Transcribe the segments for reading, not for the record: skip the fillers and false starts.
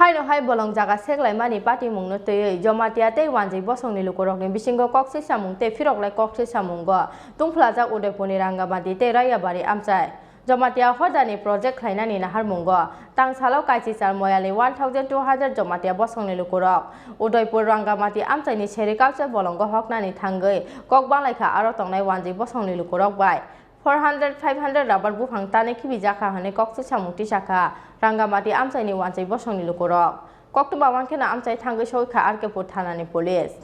Hai no hai bolong jaga Seklaimani Patimungo tei Jomatia tei wanji bosong ni lukorok ni bisingo kokse samung te firok lai kokse samungo Tongphwlajak Udaipurni rangamati te Raiya Bari Amchai Jomatia hodani project khlainani nahar mungo tangsalo kaichisar moyali 1200 Jomatia bosong ni lukorok Udaipur rangamati Amchai ni sericulture bolongo hoknani thangai kokbanglaikha aro tongnai wanji bosong ni lukorok bai 400-500 rubber bufang tane kibijaka hane kokse samungti saka rangamati Amchai ni wanjai bosong ni lukorok koktuba wankena Amchai thangai soika arkepur thanani police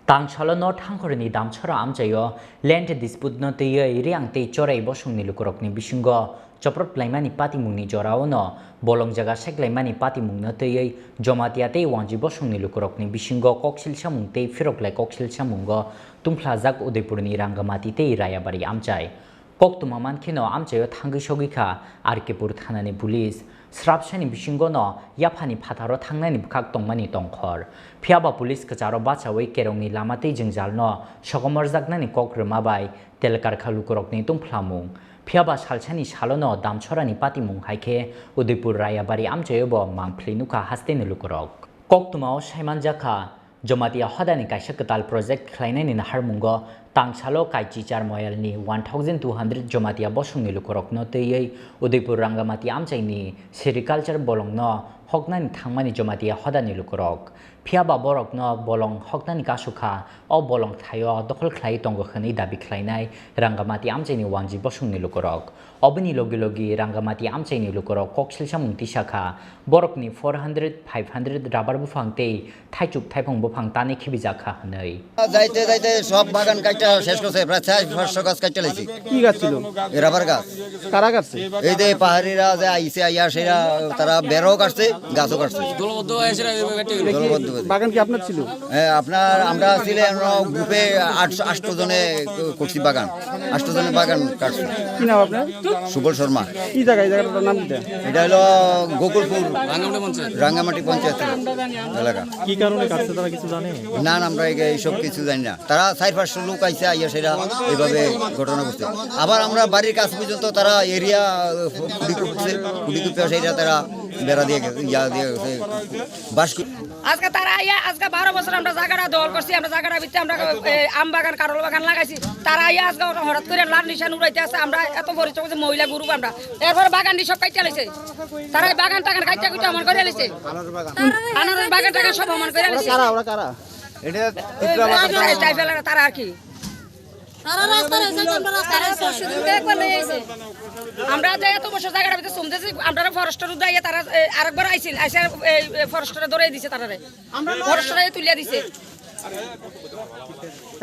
Tangchalo no thangkhorni damchara Amchayo land dispute no te riang te chorai bosong ni lukorok ni bisingo Tripura Patimungni jorao no Bolong jaga Seklaimani Patimung no te Jomatia te wanji bosong ni lukorok ni bisingo koksil samung te firok lai koksil samungo Tongphwlajak Udaipurni rangamati te Raiya Bari Amchai koktumaman kheno Amchayo thangai sogika arkepur thanani police Srapshani bisingo no yapani phatharo thangnani bukhak tongmani tongkhor phiaba police kacharo bachawai kerongni lamate jingjal no sogomarjaknani kokroma bai telkar khalukorokni tongphlamung phiaba salchani salono damchorani patimung haike Udaipur Raiya Bari Amchayo bo mangphlinuka hasteni lukorok koktumao saimanjaka Jomatia hodani kaisa katal project khlainani naharmungo tangsalo kaichichar moyalni 1200 Jomatia bosongni lukorok no tei Udaipur rangamati Amchai ni sericulture bolong no hoknani thangmani Jomatia hodani lukorok phiaba borok no bolong hoknani kasukha o bolong thayo dokhol khlai tongo khani dabi khlainai rangamati Amchai ni wanji bosongni lukorok obini logi rangamati Amchai ni lukorok koksil samung tisakha borokni 400-500 rubber bufang tei thaichuk thaipong bufang tani khibijaka hanai যাইতে সব বাগান কাটা শেষ করছে প্রায় 500 গাছ কাটতে লাইছি কি গাছ ছিল রাবার গাছ কারা কাটছে এই যে পাহাড়িরা যে আইছে আইয়া সেরা তারা বেরও কাটছে গাছও কাটছে বাগান কি আপনার ছিল হ্যাঁ আপনার আমরা ছিলে গ্রুপে 8 জনে করছি বাগান 8 জনে বাগান কাটছে কি নাম আপনার সুবল শর্মা কি জায়গা এই জায়গাটার নাম কি এটা হলো গোকুলপুর রাঙ্গামাটি পঞ্চায়েত এলাকা কি কারণে কাটছে তারা কিছু জানে না আমরা এইসব কিছু জানি না তারা 4-500 লোক আইছে আইয়া সেরা এইভাবে ঘটনা ঘটছে আবার আমরা বাড়ির কাছ পর্যন্ত তারা এরিয়া কুড়ি সেটা তারা বেড়া দিয়ে ইয়া দিয়ে বাস আজকে তারা আইয়া আজকে 12 বছর আমরা জায়গাটা দখল করছি আমরা জায়গাটা ভিতরে আমরা আম বাগান কারল বাগান লাগাইছি তারা আইয়া আজকে হঠাৎ করে লাল নিশান উড়াইতে আছে আমরা এত পরিচয় যে মহিলা গ্রুপ আমরা এরপর বাগান সব কাইটা লাইছে তারা বাগান টাগান কাইটা কুইটা আমার করে লাইছে আনারস বাগান টাগান সব আমার করে লাইছে কারা ওরা কারা এটা ত্রিপুরা তারা আর কি তারা রাস্তায় এসে আমরা রাস্তায় শুধু দেখবার নিয়ে এসে আমরা যে এত বছর জায়গাটা ভিতরে শুনতেছি আমরা ফরেস্টার উদাইয়া তারা আরেকবার আইছিল আইসা ফরেস্টারে ধরে দিছে তারারে আমরা ফরেস্টারে তুলিয়া দিছে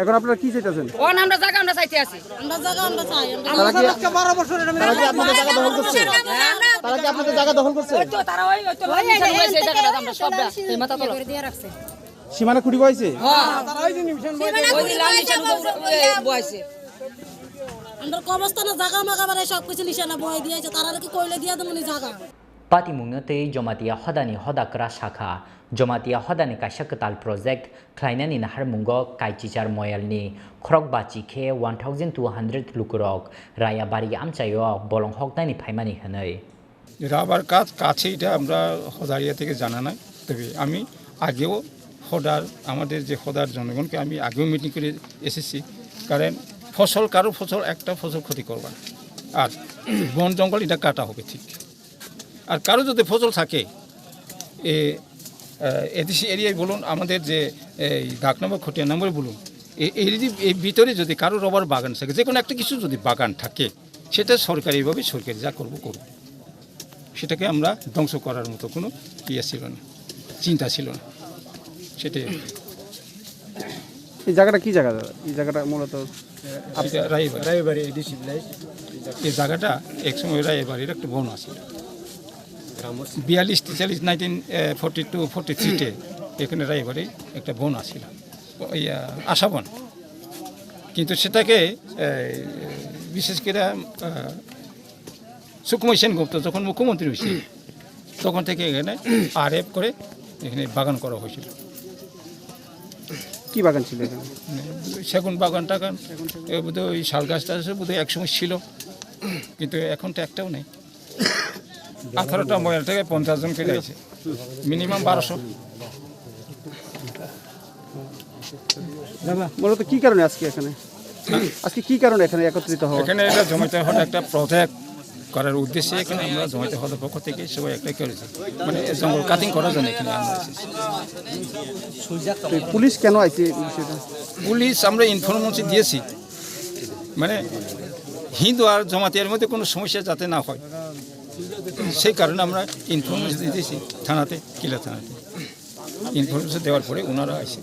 এখন আপনারা কি চাইতেছেন ওন আমরা জায়গা আমরা চাইতে আছি আমরা জায়গা আমরা চাই তারা কি 12 বছর আপনাদের জায়গা দখল করছে তারা কি আপনাদের জায়গা দখল করছে ওই তো তারা ওই তো লাইন নিশান হইছে জায়গাটা আমরা সবটা এই মাথা তলে দিয়ে রাখছে সীমানা খুঁটি বইছে হ্যাঁ তারা ওই যে নিশান ওই লাল নিশান বইছে আমরা কবস্থানে জায়গা মাগাবারে সবকিছু নিশানা বই দিয়েছে তারা কি কইলে দিয়া দেবনি জায়গা Patimung no te Jomatia hodani hodakra shakha Jomatia hodani kaisa katal project khlainani naharmungo kaichichar moyalni khorok bachi khe 1200 lukurok Raiya Bari Amchayo bolong hoknani phaimani hanai rubber কাজ কাছে এটা আমরা হদারিয়া থেকে জানা নাই তবে আমি আগেও হদার আমাদের যে হদার জনগণকে আমি আগেও মিটিং করে এসেছি কারণ ফসল কারো ফসল একটা ফসল ক্ষতি করবে না আর বন জঙ্গল এটা কাটা হবে ঠিক আর কারো যদি ফসল থাকে এদেশি এরিয়ায় বলুন আমাদের যে এই ডাক নম্বর খটিয়া নম্বরে বলুন এই ভিতরে যদি কারো রবার বাগান থাকে যে কোনো একটা কিছু যদি বাগান থাকে সেটা সরকারিভাবে সরকারি যা করবো করবো সেটাকে আমরা ধ্বংস করার মতো কোনো ইয়ে ছিল না চিন্তা ছিল না সেটাই এই জায়গাটা কি জায়গা এই জায়গাটা মূলত রায়বাড়ি এই জায়গাটা একসময় রায়বাড়ির একটা বন আছে 42-43 1942-43-তে এখানে রায়বাড়ি একটা বন আছিল ওই আশা বন কিন্তু সেটাকে বিশেষ করে সুকুমার সেনগুপ্ত যখন মুখ্যমন্ত্রী হয়েছে তখন থেকে এখানে আরএফ করে এখানে বাগান করা হয়েছিল কি বাগান ছিল এখানে সেগুন বাগান টাগান বোধহয় ওই শাল গাছটা বোধহয় একসময় ছিল কিন্তু এখন তো একটাও নেই 18টা মহিলা থেকে 50 জন করে আছে মিনিমাম 1200। মূলত কি কারণে আজকে এখানে একত্রিত হওয়া? এখানে এটা জমাতে হওয়ার একটা প্রজেক্ট করার উদ্দেশ্যে এখানে আমরা জমাতে হওয়ার পক্ষ থেকে সবাই একটা করেছি, মানে জঙ্গল কাটিং করার জন্য এখানে আমরা এসেছি। পুলিশ কেন আইছে বিষয়টা? পুলিশ আমরা ইনফরমেশন দিয়েছি, মানে হিন্দু আর জমাতের মধ্যে কোনো সমস্যা যাতে না হয় সেই কারণে আমরা ইনফরমেশন দিয়েছি থানাতে, কিলা থানাতে। ইনফরমেশন দেওয়ার পরে ওনারা আসে,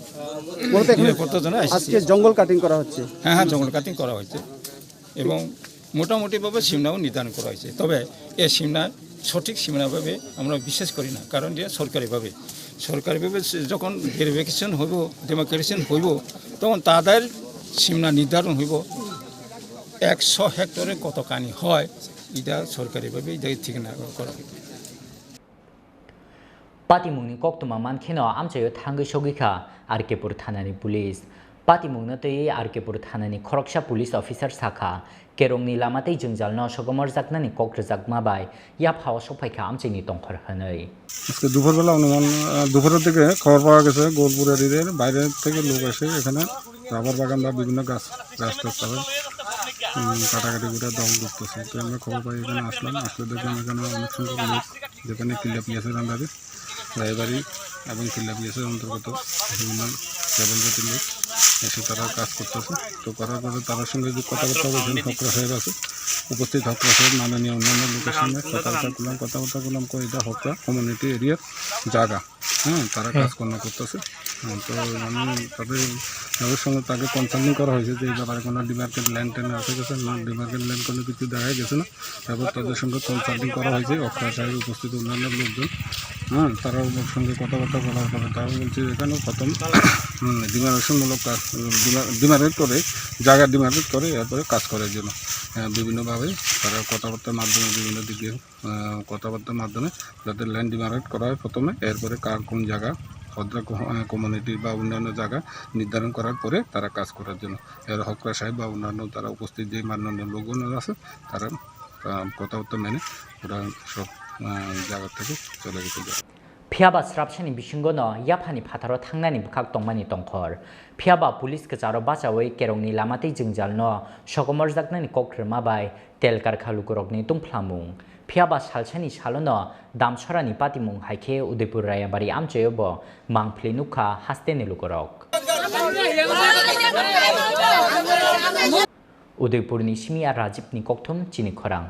মূলত এখানে আজকে জঙ্গল কাটিং করা হচ্ছে। হ্যাঁ জঙ্গল কাটিং করা হয়েছে এবং মোটামুটিভাবে সীমানাও নির্ধারণ করা হয়েছে। তবে এই সীমানা সঠিক সীমানাভাবে আমরা বিশ্বাস করি না, কারণ যে সরকারিভাবে যখন ভেরিফিকেশন হইব, ডেমার্কেশন হইব, তখন তাদের সীমানা নির্ধারণ হইব 100 হেক্টরে কত কানি হয়, এটা সরকারিভাবে এটা ঠিকানা করা হইব। Patimungo koktuma mankheno amchayo thangai sogikha Arkepur thanani police. Patimungo tei Arkepur thanani khoroksha police officer sakha kerongni lamatei jungjalno Tongphwlajak kokrajak mabai yap hawa sophaikha amchaini tongkhor hanai. আজকে দুপুরবেলা অনুমান দুপুরের দিকে খবর পাওয়া গেছে গোলপুর এরিয়ার বাইরে থেকে লোক এসে এখানে রাবার বাগান বা বিভিন্ন গাছ টাছ তারা কাটাকাটি করে দখল করতেছে। তো আমরা খবর পাই এখানে আসলাম, আসলে দেখলাম এখানে অনেক সংখ্যক লোক, যেখানে কিল্লা পিয়াসের আন্ডারে রায়বাড়ি এবং কিল্লা পিয়াসের অন্তর্গত বিভিন্ন ট্রাভেল জাতির লোক এসে তারা কাজ করতেছে। তো করার পরে তার সঙ্গে যে কথাবার্তা বলছেন হকরা সাহেব আছে উপস্থিত, হকরা সাহেব নানানি অন্যান্য লোকের সঙ্গে কথাবার্তা করলাম করে এটা হকরা কমিউনিটি এরিয়ার জায়গা, তারা কাজকর্ম করতেছে। তো আমি তাদের সঙ্গে তাকে কনসাল্টিং করা হয়েছে যে এই ব্যাপারে কোনো ডিমার্কেট ল্যান্ড টেন্ড আছে গেছে না, ডিমার্কেট ল্যান্ড কোনো কিছু দেখা গেছে না। তারপর তাদের সঙ্গে কনসাল্টিং করা হয়েছে, হকরা সাহেব উপস্থিত অন্যান্য লোকজন, তারা ওর সঙ্গে কথাবার্তা বলার পরে তারা বলছে এখানেও প্রথম ডিমার্কেশনমূলক কাজ ডিমার্কেট করে জায়গা ডিমার্কেট করে এরপরে কাজ করার জন্য বিভিন্নভাবে তারা কথাবার্তার মাধ্যমে বিভিন্ন দিকে কথাবার্তার মাধ্যমে যাদের ল্যান্ড ডিমার্কেট করা হয় প্রথমে, এরপরে কার কোন জায়গা ভদ্র কমিউনিটি বা অন্যান্য জায়গা নির্ধারণ করার পরে তারা কাজ করার জন্য এর হকরা সাহেব বা অন্যান্য তারা উপস্থিত যে মানদণ্ড লোকজন আছে তারা কথাবার্তা মেনে ওরা সব জায়গা থেকে চলে গেছে। Phiaba srapshani bisingono yaphani phatharo thangnani bukhak tongmani tongkhor. Phiaba police kacharo bachawai kerongni lamatei jungjalno Tongphwlajak kokrma bai telkar khalukurokni tungphlamung. Phiaba salchani salono damsorani Patimung haikhe Udaipur Raiya Bari Amchai bo mangphli nukha hasteni lukurok. Udaipurni Shimi ar Rajibni kokthum Chini Khorang.